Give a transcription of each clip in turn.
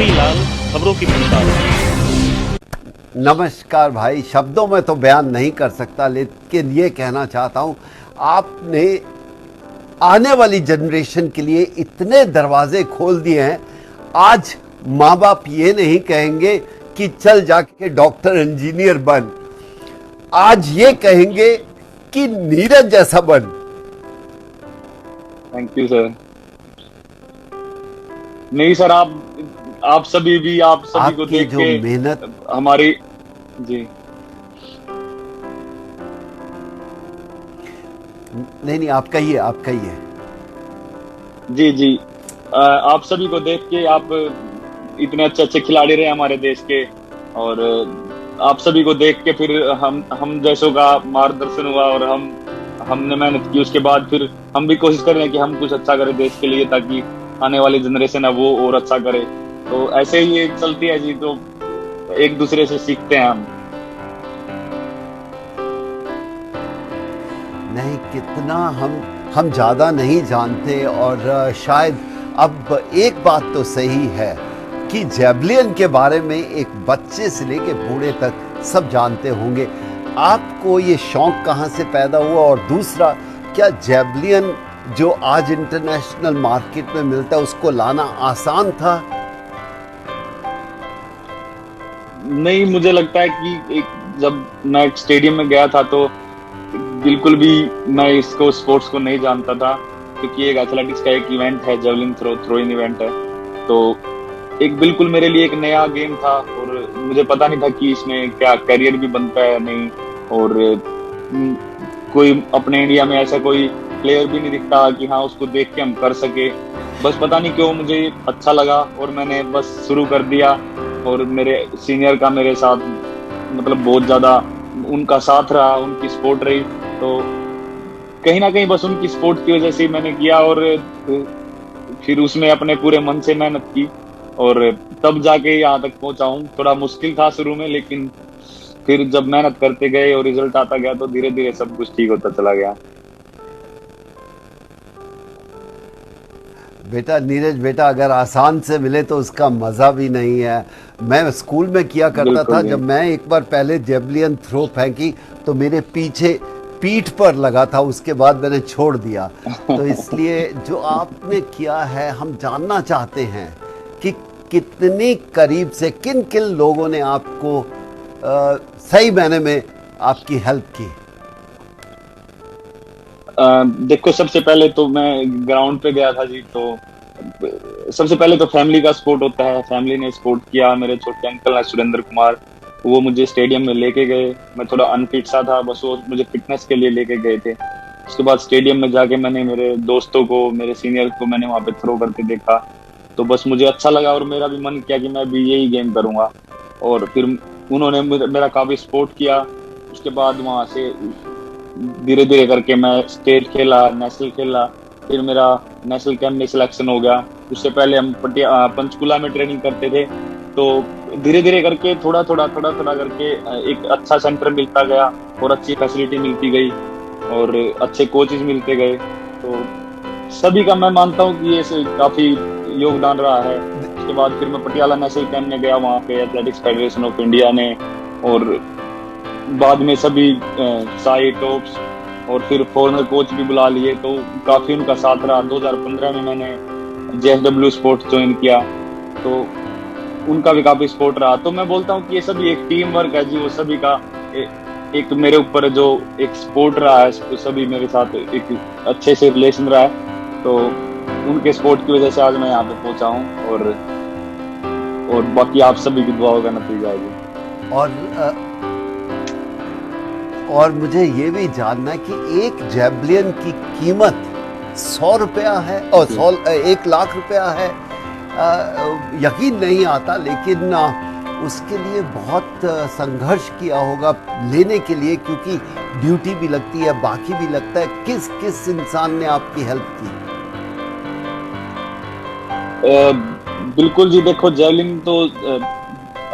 हरीलाल, खबरों की खिताब। नमस्कार भाई, शब्दों में तो बयान नहीं कर सकता, लेकिन ये कहना चाहता हूँ आपने आने वाली जनरेशन के लिए इतने दरवाजे खोल दिए हैं। आज माँ बाप ये नहीं कहेंगे कि चल जाके डॉक्टर इंजीनियर बन, आज ये कहेंगे कि नीरज जैसा बन। Thank you sir. नहीं सर, आप सभी को आपकी देख जो के मेहनत, हमारी जी नहीं आप कहिए, आप कहिए। जी जी आप सभी को देख के आप इतने अच्छे अच्छे खिलाड़ी रहे हमारे देश के, और आप सभी को देख के फिर हम जैसों का मार्गदर्शन हुआ, और हमने मेहनत की। उसके बाद फिर हम भी कोशिश कर रहे हैं कि हम कुछ अच्छा करें देश के लिए, ताकि आने वाली जनरेशन है वो और अच्छा करे। तो ऐसे ही ये चलती है जी, तो एक दूसरे से सीखते हैं हम। नहीं, कितना हम ज़्यादा नहीं जानते। और शायद अब एक बात तो सही है कि जेवलिन के बारे में एक बच्चे से लेके बूढ़े तक सब जानते होंगे। आपको ये शौक कहाँ से पैदा हुआ? और दूसरा, क्या जेवलिन जो आज इंटरनेशनल मार्केट में मिलता है उसको लाना आसान था? नहीं, मुझे लगता है कि जब मैं स्टेडियम में गया था तो बिल्कुल भी मैं इसको स्पोर्ट्स को नहीं जानता था, क्योंकि एक एथलेटिक्स का एक इवेंट है, जेवलिन थ्रोइंग इवेंट है। तो एक बिल्कुल मेरे लिए एक नया गेम था, और मुझे पता नहीं था कि इसमें क्या करियर भी बनता है नहीं। और कोई अपने इंडिया में ऐसा कोई प्लेयर भी नहीं दिखता कि हाँ उसको देख के हम कर सके। बस पता नहीं क्यों मुझे अच्छा लगा और मैंने बस शुरू कर दिया। और मेरे सीनियर का मेरे साथ मतलब बहुत ज्यादा उनका साथ रहा, उनकी सपोर्ट रही। तो कहीं ना कहीं बस उनकी सपोर्ट की वजह से मैंने किया, और फिर उसमें अपने पूरे मन से मेहनत की, और तब जाके यहाँ तक पहुंचा हूँ। थोड़ा मुश्किल था शुरू में, लेकिन फिर जब मेहनत करते गए और रिजल्ट आता गया तो धीरे धीरे सब कुछ ठीक होता चला गया। बेटा नीरज, बेटा अगर आसान से मिले तो उसका मज़ा भी नहीं है। मैं स्कूल में किया करता था, जब मैं एक बार पहले जेवलिन थ्रो फेंकी तो मेरे पीछे पीठ पर लगा था, उसके बाद मैंने छोड़ दिया। तो इसलिए जो आपने किया है हम जानना चाहते हैं कि कितनी करीब से किन किन लोगों ने आपको सही मायने में आपकी हेल्प की? देखो, सबसे पहले तो मैं ग्राउंड पे गया था जी, तो सबसे पहले तो फैमिली का सपोर्ट होता है। फैमिली ने सपोर्ट किया। मेरे छोटे अंकल है सुरेंद्र कुमार, वो मुझे स्टेडियम में लेके गए। मैं थोड़ा अनफिट सा था, बस वो मुझे फिटनेस के लिए लेके गए थे। उसके बाद स्टेडियम में जाके मैंने मेरे दोस्तों को, मेरे सीनियर को मैंने वहां पे थ्रो करके देखा, तो बस मुझे अच्छा लगा और मेरा भी मन किया कि मैं भी यही गेम करूंगा। और फिर उन्होंने मेरा काफी सपोर्ट किया। उसके बाद वहां से धीरे धीरे करके मैं स्टेट खेला, नेशनल खेला। फिर मेरा नेशनल कैंप में सिलेक्शन हो गया। उससे पहले हम पंचकुला में ट्रेनिंग करते थे। तो धीरे धीरे करके थोड़ा थोड़ा करके एक अच्छा सेंटर मिलता गया, और अच्छी फैसिलिटी मिलती गई, और अच्छे कोचेज मिलते गए। तो सभी का मैं मानता हूँ कि ये काफी योगदान रहा है। उसके बाद फिर मैं पटियाला नेशनल कैंप में गया, वहाँ पे एथलेटिक्स फेडरेशन ऑफ इंडिया ने, और बाद में सभी साई टॉप्स और फिर फॉरनर कोच भी बुला लिए, तो काफी उनका साथ रहा। 2015 में मैंने जेएसडब्ल्यू स्पोर्ट्स ज्वाइन किया, तो उनका भी काफी सपोर्ट रहा। तो मैं बोलता हूँ कि ये सभी एक टीम वर्क है जी, वो सभी का एक मेरे ऊपर जो एक सपोर्ट रहा है, तो सभी मेरे साथ एक अच्छे से रिलेशन रहा है। तो उनके सपोर्ट की वजह से आज मैं यहाँ पे पहुंचा हूँ, और बाकी आप सभी की दुआओं का नतीजा है जी। और मुझे ये भी जानना है कि एक जेवलिन की कीमत 100 रुपया है और 1 लाख रुपया है। यकीन नहीं आता, लेकिन उसके लिए बहुत संघर्ष किया होगा लेने के लिए, क्योंकि ड्यूटी भी लगती है, बाकी भी लगता है। किस किस इंसान ने आपकी हेल्प की? बिल्कुल जी, देखो जेवलिन तो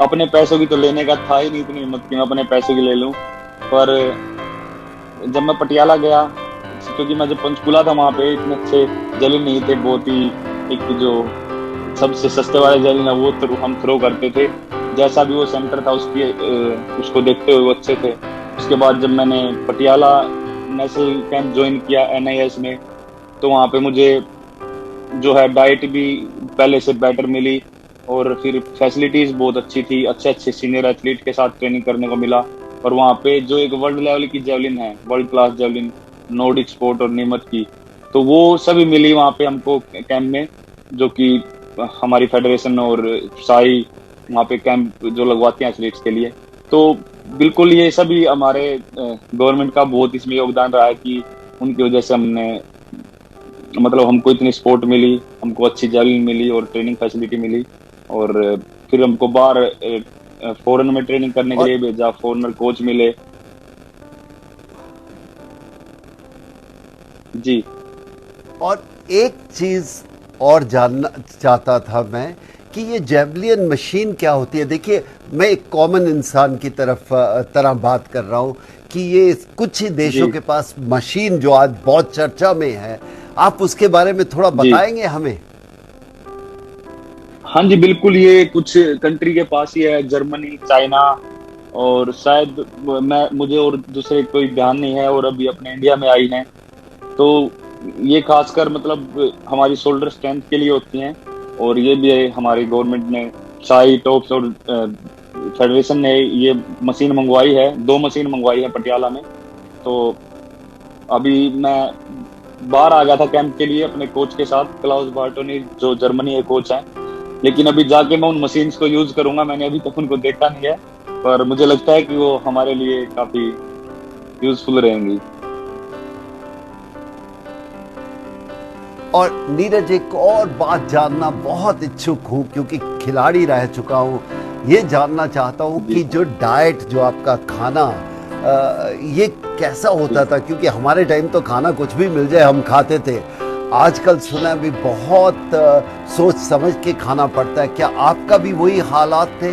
अपने पैसों की तो लेने का था ही नहीं, इतनी हिम्मत की मैं अपने पैसों की ले लूं। पर जब मैं पटियाला गया, क्योंकि मैं जब पंचकुला था वहां पे इतने अच्छे जेवलिन नहीं थे, बहुत ही एक जो सबसे सस्ते वाले जेवलिन है वो हम थ्रो करते थे। जैसा भी वो सेंटर था उसको देखते हुए वो अच्छे थे। उसके बाद जब मैंने पटियाला नेशनल कैंप ज्वाइन किया NIS में, तो वहाँ पे मुझे जो है डाइट भी पहले से बेटर मिली, और फिर फैसिलिटीज बहुत अच्छी थी, अच्छे अच्छे सीनियर एथलीट के साथ ट्रेनिंग करने को मिला। और वहाँ पे जो एक वर्ल्ड लेवल की जेवलिन है, world class javelin, Nordic sport और नीमत की, तो वो सभी मिली वहाँ पे हमको कैंप में, जो कि हमारी फेडरेशन और साई वहाँ पे कैंप जो लगवाते हैं एथलीट्स के लिए। तो बिल्कुल ये सभी हमारे गवर्नमेंट का बहुत इसमें योगदान रहा है कि उनकी वजह से हमने, मतलब हमको इतनी सपोर्ट मिली, हमको अच्छी जेवलिन मिली और ट्रेनिंग फैसिलिटी मिली। और फिर हमको बाहर फॉरेन में ट्रेनिंग करने के और लिए भेजा, फॉरेनर कोच मिले। जी। और एक चीज और जानना चाहता था मैं कि ये जेवलिन मशीन क्या होती है। देखिए, मैं एक कॉमन इंसान की तरह बात कर रहा हूँ कि ये कुछ ही देशों जी। के पास मशीन जो आज बहुत चर्चा में है, आप उसके बारे में थोड़ा जी। बताएंगे हमें। हाँ जी, बिल्कुल। ये कुछ कंट्री के पास ही है, जर्मनी, चाइना, और शायद मुझे और दूसरे कोई ध्यान नहीं है, और अभी अपने इंडिया में आई हैं। तो ये खासकर मतलब हमारी शोल्डर स्ट्रेंथ के लिए होती हैं। और ये भी हमारी गवर्नमेंट ने, साई टॉप्स और फेडरेशन ने ये मशीन मंगवाई है, 2 मशीन मंगवाई है पटियाला में। तो अभी मैं बाहर आ गया था कैंप के लिए अपने कोच के साथ, क्लाउस बार्टोनी, जो जर्मनी के कोच हैं। लेकिन अभी जाके मैं उन मशीन्स को यूज करूंगा, मैंने अभी तक उनको देखा नहीं है, पर मुझे लगता है कि वो हमारे लिए काफी यूजफुल रहेंगी। और नीरज, एक और बात जानना बहुत इच्छुक हूँ, क्योंकि खिलाड़ी रह चुका हूँ। ये जानना चाहता हूँ कि जो डाइट, जो आपका खाना, ये कैसा होता था, क्योंकि हमारे टाइम तो खाना कुछ भी मिल जाए हम खाते थे। आजकल सुना भी बहुत सोच समझ के खाना पड़ता है। क्या आपका भी वही हालात थे?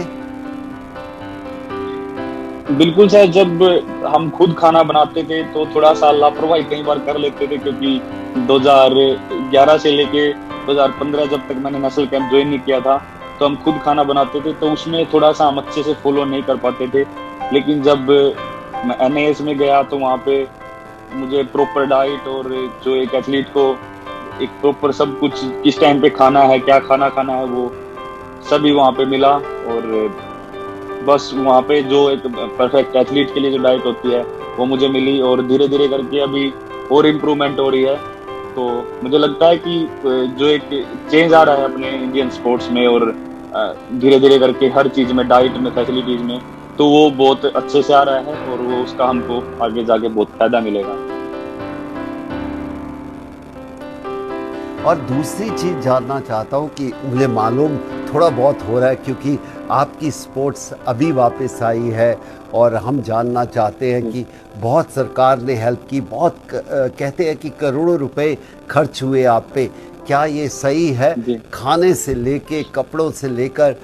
बिल्कुल सर, जब हम खुद खाना बनाते थे तो थोड़ा सा लापरवाही कई बार कर लेते थे, क्योंकि 2011 से लेके 2015 जब तक मैंने नेशनल कैंप ज्वाइन नहीं किया था, तो हम खुद खाना बनाते थे, तो उसमें थोड़ा सा हम अच्छे से फॉलो नहीं कर पाते थे। लेकिन जब मैं NIS में गया तो वहाँ पे मुझे प्रॉपर डाइट, और जो एक एथलीट को एक प्रॉपर सब कुछ, किस टाइम पे खाना है, क्या खाना खाना है, वो सभी वहाँ पे मिला। और बस वहाँ पे जो एक परफेक्ट एथलीट के लिए जो डाइट होती है वो मुझे मिली, और धीरे धीरे करके अभी और इम्प्रूवमेंट हो रही है। तो मुझे लगता है कि जो एक चेंज आ रहा है अपने इंडियन स्पोर्ट्स में, और धीरे धीरे करके हर चीज में, डाइट में, फैसिलिटीज में, तो वो बहुत अच्छे से आ रहा है, और वो उसका हमको आगे जाके बहुत फायदा मिलेगा। और दूसरी चीज़ जानना चाहता हूँ कि मुझे मालूम थोड़ा बहुत हो रहा है, क्योंकि आपकी स्पोर्ट्स अभी वापस आई है, और हम जानना चाहते हैं कि बहुत सरकार ने हेल्प की, बहुत कहते हैं कि करोड़ों रुपए खर्च हुए आप पे। क्या ये सही है? खाने से लेके, कपड़ों से लेकर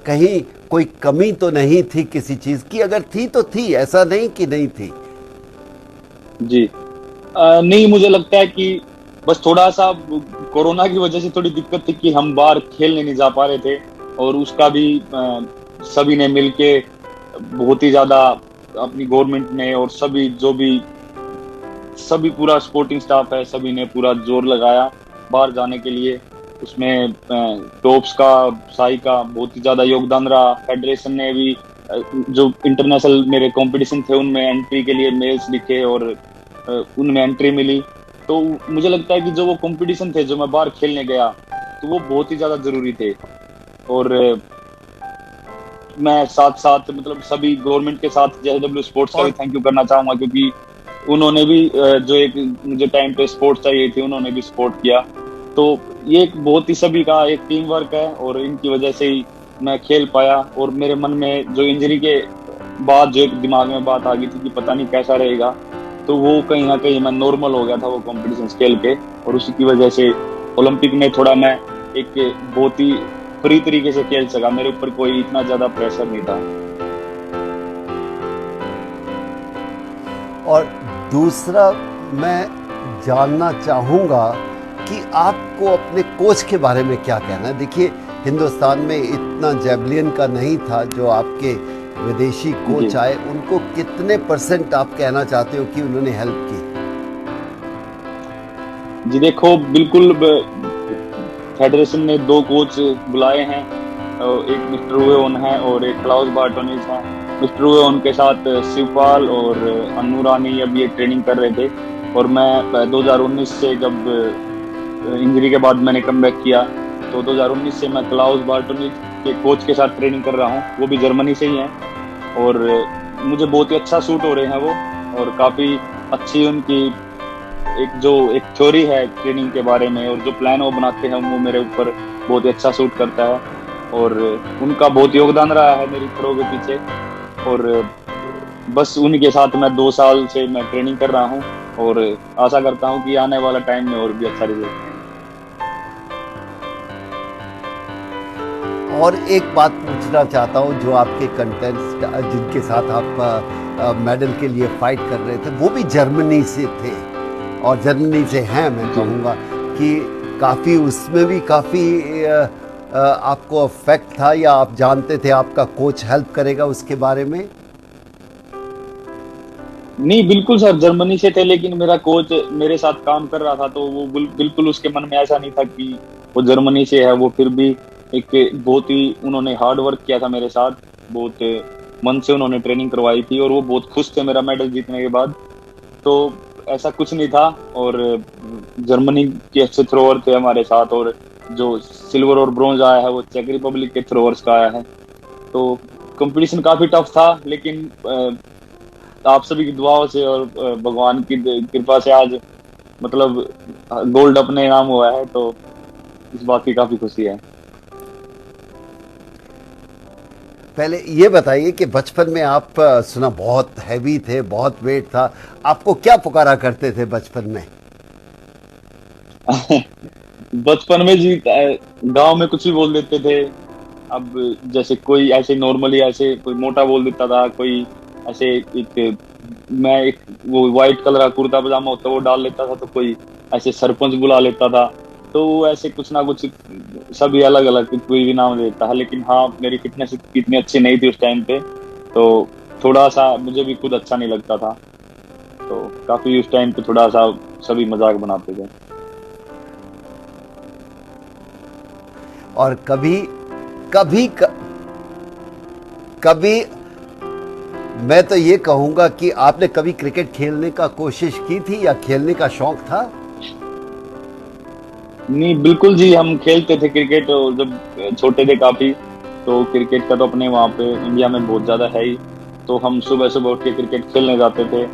कहीं कोई कमी तो नहीं थी किसी चीज़ की? अगर थी तो थी, ऐसा नहीं कि नहीं थी। जी। नहीं, मुझे लगता है कि बस थोड़ा सा कोरोना की वजह से थोड़ी दिक्कत थी कि हम बाहर खेलने नहीं जा पा रहे थे, और उसका भी सभी ने मिलके बहुत ही ज्यादा, अपनी गवर्नमेंट ने और सभी पूरा स्पोर्टिंग स्टाफ है, सभी ने पूरा जोर लगाया बाहर जाने के लिए। उसमें टॉप्स का, साई का बहुत ही ज्यादा योगदान रहा। फेडरेशन ने भी जो इंटरनेशनल मेरे कंपटीशन थे उनमें एंट्री के लिए मेल्स लिखे, और उनमें एंट्री मिली। तो मुझे लगता है कि जो वो कंपटीशन थे जो मैं बाहर खेलने गया, तो वो बहुत ही ज्यादा जरूरी थे। और मैं साथ साथ मतलब सभी गवर्नमेंट के साथ JSW स्पोर्ट्स का भी थैंक यू करना चाहूंगा, क्योंकि उन्होंने भी जो एक मुझे टाइम पे स्पोर्ट्स चाहिए थी, उन्होंने भी सपोर्ट किया। तो ये एक बहुत ही सभी का एक टीम वर्क है, और इनकी वजह से ही मैं खेल पाया। और मेरे मन में जो इंजरी के बाद जो एक दिमाग में बात आ गई थी कि पता नहीं कैसा रहेगा, तो वो कहीं ना कहीं मैं नॉर्मल हो गया था वो कॉम्पिटिशन खेल के, और उसी की वजह से ओलंपिक में थोड़ा मैं एक बहुत ही फ्री तरीके से खेल सका, मेरे ऊपर कोई इतना ज्यादा प्रेशर नहीं था। और दूसरा मैं जानना चाहूँगा कि आपको अपने कोच के बारे में क्या कहना है? देखिए, हिंदुस्तान में इतना जैवलिन का नहीं था, जो आपके विदेशी कोच जी। आए उनको कितने % आप कहना चाहते हो कि उन्होंने हेल्प की? जी देखो, बिल्कुल फेडरेशन ने 2 कोच बुलाए हैं। एक मिस्टर हुएवन है और एक क्लाउस बार्टोनिस है। मिस्टर हुएवन के साथ शिवपाल और अन्नू रानी अभी ये ट्रेनिंग कर रहे थे, और मैं 2019 से जब इंजरी के बाद मैंने कमबैक किया, तो 2019 से मैं क्लाउस बार्टोनिस के कोच के साथ ट्रेनिंग कर रहा हूँ। वो भी जर्मनी से ही हैं, और मुझे बहुत ही अच्छा सूट हो रहे हैं वो, और काफ़ी अच्छी उनकी एक थ्योरी है ट्रेनिंग के बारे में, और जो प्लान वो बनाते हैं वो मेरे ऊपर बहुत ही अच्छा सूट करता है, और उनका बहुत योगदान रहा है मेरी थ्रो के पीछे। और बस उन्हीं के साथ मैं 2 साल से मैं ट्रेनिंग कर रहा हूँ, और आशा करता हूँ कि आने वाला टाइम में और भी अच्छा रिजल्ट। और एक बात पूछना चाहता हूँ, जो आपके कंटेस्ट जिनके साथ आप मेडल के लिए फाइट कर रहे थे, वो भी जर्मनी से थे और जर्मनी से हैं। मैं कहूँगा कि काफ़ी उसमें भी काफ़ी आपको अफेक्ट था, या आप जानते थे आपका कोच हेल्प करेगा उसके बारे में? नहीं, बिल्कुल सर, जर्मनी से थे, लेकिन मेरा कोच मेरे साथ काम कर रहा था, तो वो बिल्कुल उसके मन में ऐसा नहीं था कि वो जर्मनी से है। वो फिर भी एक बहुत ही उन्होंने हार्ड वर्क किया था मेरे साथ, बहुत मन से उन्होंने ट्रेनिंग करवाई थी, और वो बहुत खुश थे मेरा मेडल जीतने के बाद। तो ऐसा कुछ नहीं था, और जर्मनी के अच्छे थ्रोअर थे हमारे साथ, और जो सिल्वर और ब्रॉन्ज आया है वो चेक रिपब्लिक के थ्रोअर्स का आया है। तो कंपटीशन काफी टफ था, लेकिन आप सभी की दुआओं से और भगवान की कृपा से आज मतलब गोल्ड अपने नाम हुआ है, तो इस बात की काफी खुशी है। पहले ये बताइए कि बचपन में आप सुना बहुत हैवी थे, बहुत वेट था, आपको क्या पुकारा करते थे बचपन में? बचपन में जी गांव में कुछ भी बोल देते थे। अब जैसे कोई ऐसे नॉर्मली ऐसे कोई मोटा बोल देता था, कोई ऐसे एक मैं एक वो व्हाइट कलर का कुर्ता पजामा होता वो डाल लेता था, तो कोई ऐसे सरपंच बुला लेता था। तो ऐसे कुछ ना कुछ सभी अलग अलग कोई भी नाम देता है। लेकिन हाँ, मेरी फिटनेस इतनी अच्छी नहीं थी उस टाइम पे, तो थोड़ा सा मुझे भी खुद अच्छा नहीं लगता था, तो काफी उस टाइम पे थोड़ा सा सभी मजाक बनाते थे। और कभी कभी कभी मैं तो ये कहूँगा कि आपने कभी क्रिकेट खेलने का कोशिश की थी, या खेलने का शौक था? नहीं, बिल्कुल जी, हम खेलते थे क्रिकेट, और जब छोटे थे काफी, तो क्रिकेट का तो अपने वहाँ पे इंडिया में बहुत ज्यादा है ही। तो हम सुबह सुबह उठ के क्रिकेट खेलने जाते थे,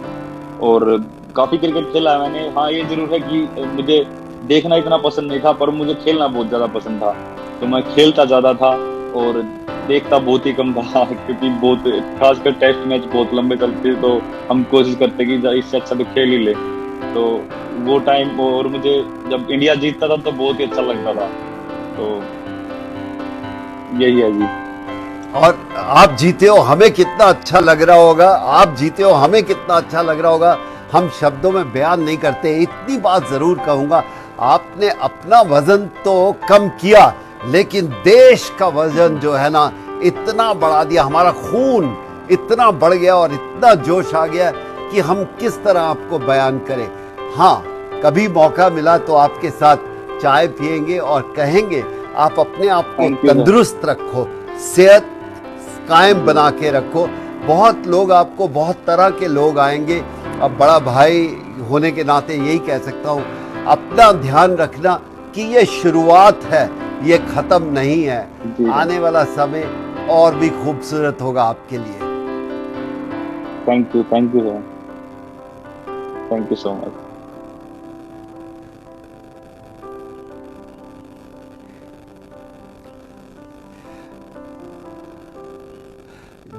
और काफी क्रिकेट खेला है मैंने। हाँ, ये जरूर है कि मुझे देखना इतना पसंद नहीं था, पर मुझे खेलना बहुत ज्यादा पसंद था। तो मैं खेलता ज्यादा था और देखता बहुत ही कम था, क्योंकि बहुत खासकर टेस्ट मैच बहुत लंबे चलते, तो हम कोशिश करते कि इससे अच्छा तो खेल ही ले। तो वो टाइम, और मुझे जब इंडिया जीतता था तो बहुत ही अच्छा लगता था। तो यही है जी। और आप जीते हो, हमें कितना अच्छा लग रहा होगा, आप जीते हो, हमें कितना अच्छा लग रहा होगा, हम शब्दों में बयान नहीं करते। इतनी बात जरूर कहूंगा, आपने अपना वजन तो कम किया, लेकिन देश का वजन जो है ना इतना बढ़ा दिया, हमारा खून इतना बढ़ गया और इतना जोश आ गया कि हम किस तरह आपको बयान करें। हाँ, कभी मौका मिला तो आपके साथ चाय पिएंगे और कहेंगे आप अपने आप को तंदुरुस्त रखो, सेहत कायम बना के रखो। बहुत लोग आपको, बहुत तरह के लोग आएंगे। अब बड़ा भाई होने के नाते यही कह सकता हूँ, अपना ध्यान रखना कि ये शुरुआत है, ये खत्म नहीं है। आने वाला समय और भी खूबसूरत होगा आपके लिए। Thank you sir, thank you so much.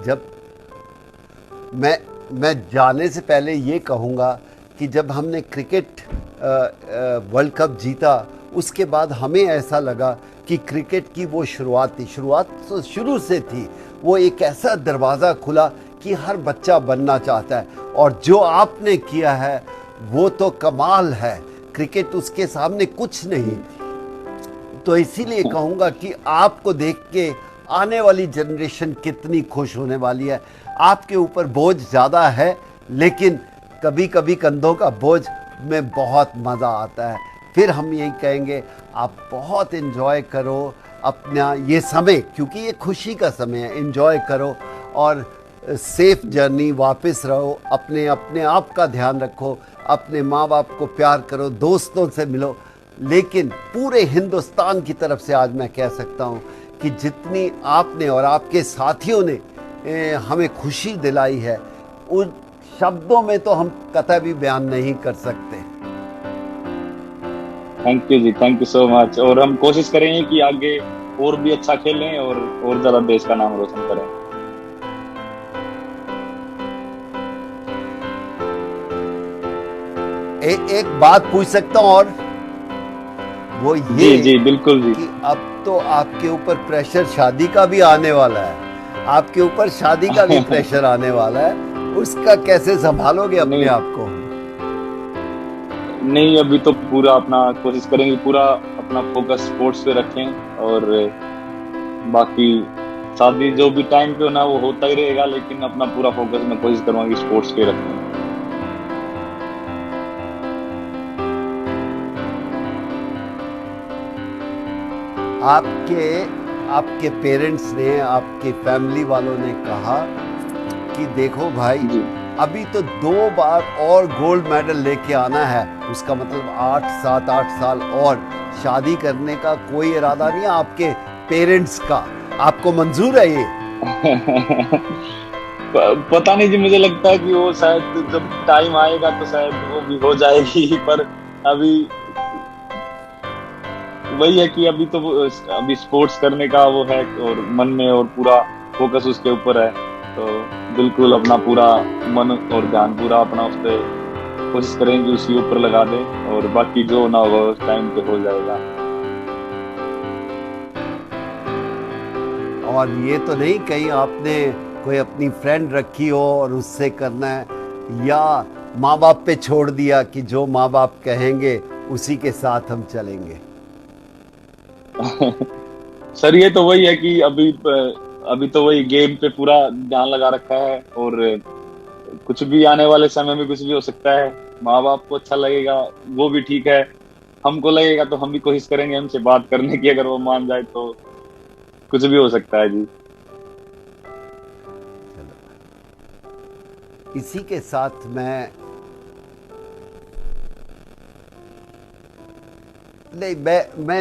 जब मैं जाने से पहले ये कहूँगा कि जब हमने क्रिकेट वर्ल्ड कप जीता, उसके बाद हमें ऐसा लगा कि क्रिकेट की वो शुरुआत थी, शुरुआत तो शुरू से थी, वो एक ऐसा दरवाज़ा खुला कि हर बच्चा बनना चाहता है। और जो आपने किया है वो तो कमाल है क्रिकेट उसके सामने कुछ नहीं। तो इसीलिए कहूँगा कि आपको देख के आने वाली जनरेशन कितनी खुश होने वाली है। आपके ऊपर बोझ ज़्यादा है, लेकिन कभी कभी कंधों का बोझ में बहुत मज़ा आता है। फिर हम यही कहेंगे आप बहुत एंजॉय करो अपना ये समय, क्योंकि ये खुशी का समय है। एंजॉय करो और सेफ जर्नी, वापस रहो, अपने अपने आप का ध्यान रखो, अपने माँ बाप को प्यार करो, दोस्तों से मिलो। लेकिन पूरे हिंदुस्तान की तरफ से आज मैं कह सकता हूँ कि जितनी आपने और आपके साथियों ने हमें खुशी दिलाई है, उन शब्दों में तो हम कतई भी बयान नहीं कर सकते। थैंक यू जी, थैंक यू सो मच। और हम कोशिश करेंगे कि आगे और भी अच्छा खेलें और ज्यादा देश का नाम रोशन करें। एक बात पूछ सकता हूँ और वो ये जी बिल्कुल जी। कि अब तो आपके ऊपर प्रेशर शादी का भी आने वाला है, आपके ऊपर शादी का भी प्रेशर आने वाला है, उसका कैसे संभालोगे अपने आप को? नहीं, अभी तो पूरा अपना कोशिश करेंगे, पूरा अपना फोकस स्पोर्ट्स पे रखें और बाकी शादी जो भी टाइम पे होना वो होता ही रहेगा, लेकिन अपना पूरा फोकस मैं कोशिश करूंगा कि स्पोर्ट्स पे रखें। आपके पेरेंट्स ने, आपके फैमिली वालों ने कहा कि देखो भाई जी अभी तो 2 बार और गोल्ड मेडल लेके आना है, उसका मतलब 8 साल और शादी करने का कोई इरादा नहीं है आपके पेरेंट्स का। आपको मंजूर है ये? पता नहीं जी, मुझे लगता है कि वो शायद जब टाइम आएगा तो शायद वो भी हो जाएगी, पर अभी वही है कि अभी स्पोर्ट्स करने का वो है और मन में और पूरा फोकस उसके ऊपर है। तो बिल्कुल अपना पूरा मन और ध्यान पूरा अपना उस पर कोशिश करेंगे उसी ऊपर लगा दें, और बाकी जो ना होगा उस टाइम पे हो जाएगा। और ये तो नहीं कहीं आपने कोई अपनी फ्रेंड रखी हो और उससे करना है, या माँ बाप पे छोड़ दिया कि जो माँ बाप कहेंगे उसी के साथ हम चलेंगे? सर ये तो वही है कि अभी तो वही गेम पे पूरा ध्यान लगा रखा है, और कुछ भी आने वाले समय में कुछ भी हो सकता है। माँ बाप को अच्छा लगेगा वो भी ठीक है, हमको लगेगा तो हम भी कोशिश करेंगे हमसे बात करने की, अगर वो मान जाए तो कुछ भी हो सकता है जी। इसी के साथ मैं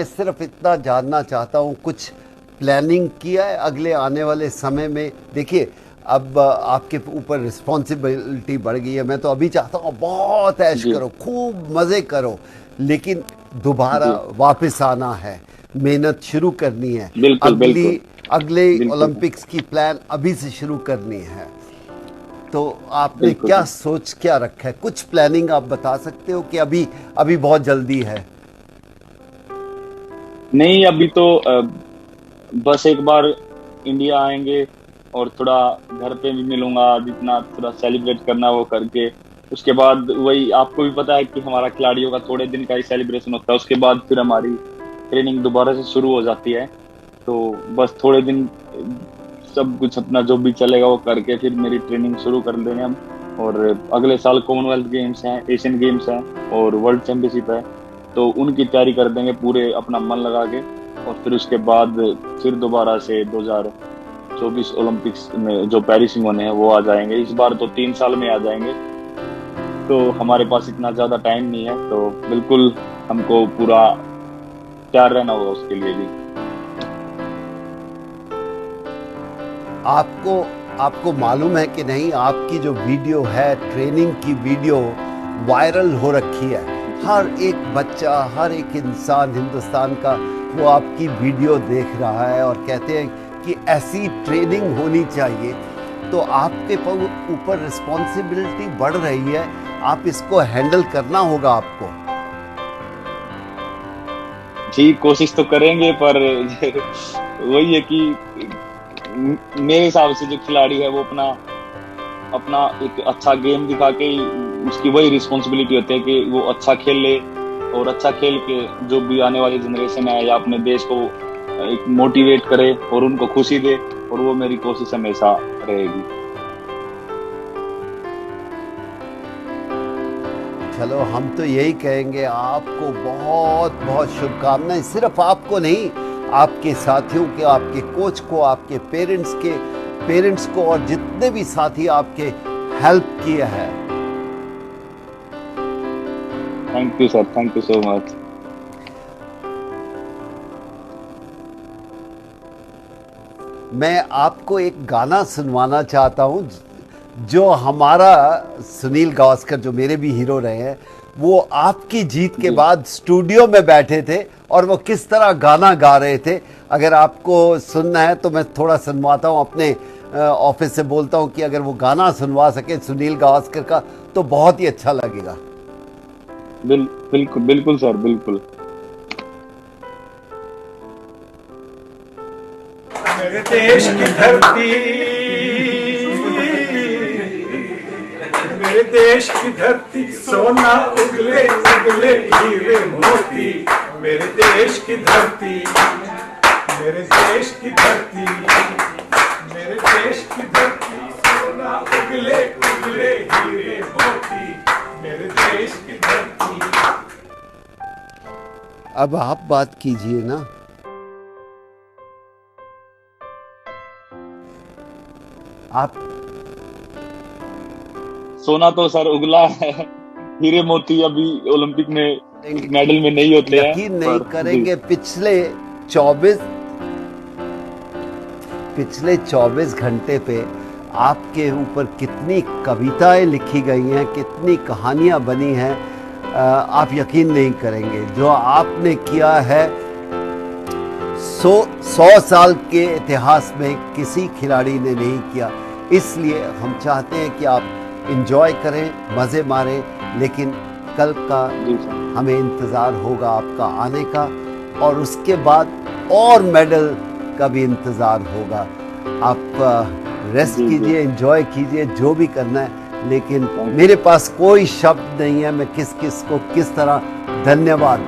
सिर्फ इतना जानना चाहता हूँ, कुछ प्लानिंग किया है अगले आने वाले समय में? देखिए अब आपके ऊपर रिस्पॉन्सिबिलिटी बढ़ गई है। मैं तो अभी चाहता हूँ बहुत ऐश करो, खूब मज़े करो, लेकिन दोबारा वापस आना है, मेहनत शुरू करनी है। अगले ओलंपिक्स की प्लान अभी से शुरू करनी है। तो आपने क्या रखा है? कुछ प्लानिंग आप बता सकते हो कि अभी बहुत जल्दी है? नहीं, अभी तो बस एक बार इंडिया आएंगे और थोड़ा घर पे भी मिलूंगा, जितना थोड़ा सेलिब्रेट करना वो करके, उसके बाद वही आपको भी पता है कि हमारा खिलाड़ियों का थोड़े दिन का ही सेलिब्रेशन होता है, उसके बाद फिर हमारी ट्रेनिंग दोबारा से शुरू हो जाती है। तो बस थोड़े दिन सब कुछ अपना जो भी चलेगा वो करके फिर मेरी ट्रेनिंग शुरू कर देंगे हम। और अगले साल कॉमनवेल्थ गेम्स हैं, एशियन गेम्स हैं और वर्ल्ड चैंपियनशिप है, तो उनकी तैयारी कर देंगे पूरे अपना मन लगा के। और फिर उसके बाद फिर दोबारा से 2024 ओलंपिक्स में जो पेरिस में होने हैं वो आ जाएंगे। इस बार तो 3 साल में आ जाएंगे, तो हमारे पास इतना ज़्यादा टाइम नहीं है, तो बिल्कुल हमको पूरा तैयार रहना होगा उसके लिए भी। आपको मालूम है कि नहीं, आपकी जो वीडियो है, ट्रेनिंग की वीडियो वायरल हो रखी है। हर एक बच्चा, हर एक इंसान हिंदुस्तान का वो आपकी वीडियो देख रहा है और कहते हैं कि ऐसी ट्रेनिंग होनी चाहिए। तो आपके ऊपर रिस्पॉन्सिबिलिटी बढ़ रही है, आप इसको हैंडल करना होगा आपको। जी कोशिश तो करेंगे, पर वही है कि मेरे हिसाब से जो खिलाड़ी है वो अपना एक अच्छा गेम दिखा के उसकी वही रिस्पॉन्सिबिलिटी होती है कि वो अच्छा खेल ले और अच्छा खेल के जो भी आने वाली जनरेशन है या अपने देश को एक मोटिवेट करे और उनको खुशी दे, और वो मेरी कोशिश हमेशा रहेगी। चलो हम तो यही कहेंगे, आपको बहुत बहुत शुभकामनाएं, सिर्फ आपको नहीं, आपके साथियों के, आपके कोच को, आपके पेरेंट्स को और जितने भी साथी आपके हेल्प किए हैं। Thank you sir, thank you so much. मैं आपको एक गाना सुनवाना चाहता हूं जो हमारा सुनील गावस्कर, जो मेरे भी हीरो रहे हैं, वो आपकी जीत के बाद स्टूडियो में बैठे थे और वो किस तरह गाना गा रहे थे। अगर आपको सुनना है तो मैं थोड़ा सुनवाता हूं, अपने ऑफिस से बोलता हूं कि अगर वो गाना सुनवा सके सुनील गावस्कर का तो बहुत ही अच्छा लगेगा। बिल्कुल बिल्कुल सर, बिल्कुल। मेरे देश की धरती, मेरे देश की धरती, सोना उगले उगले हीरे मोती। मेरे देश की धरती, मेरे देश की धरती, मेरे देश की धरती, सोना उगले उगले हीरे मोती। मेरे देश की धरती। अब आप बात कीजिए ना। आप सोना तो सर उगला है, हीरे मोती अभी ओलंपिक में मेडल में नहीं होते हैं। यकीन नहीं करेंगे, पिछले 24 घंटे पे आपके ऊपर कितनी कविताएं लिखी गई हैं, कितनी कहानियां बनी हैं, आप यकीन नहीं करेंगे। जो आपने किया है 100 साल के इतिहास में किसी खिलाड़ी ने नहीं किया। इसलिए हम चाहते हैं कि आप एंजॉय करें, मज़े मारें, लेकिन कल का हमें इंतज़ार होगा आपका आने का, और उसके बाद और मेडल का भी इंतज़ार होगा। आप रेस्ट कीजिए, एंजॉय कीजिए, जो भी करना है, लेकिन मेरे पास कोई शब्द नहीं है मैं किस किस को किस तरह धन्यवाद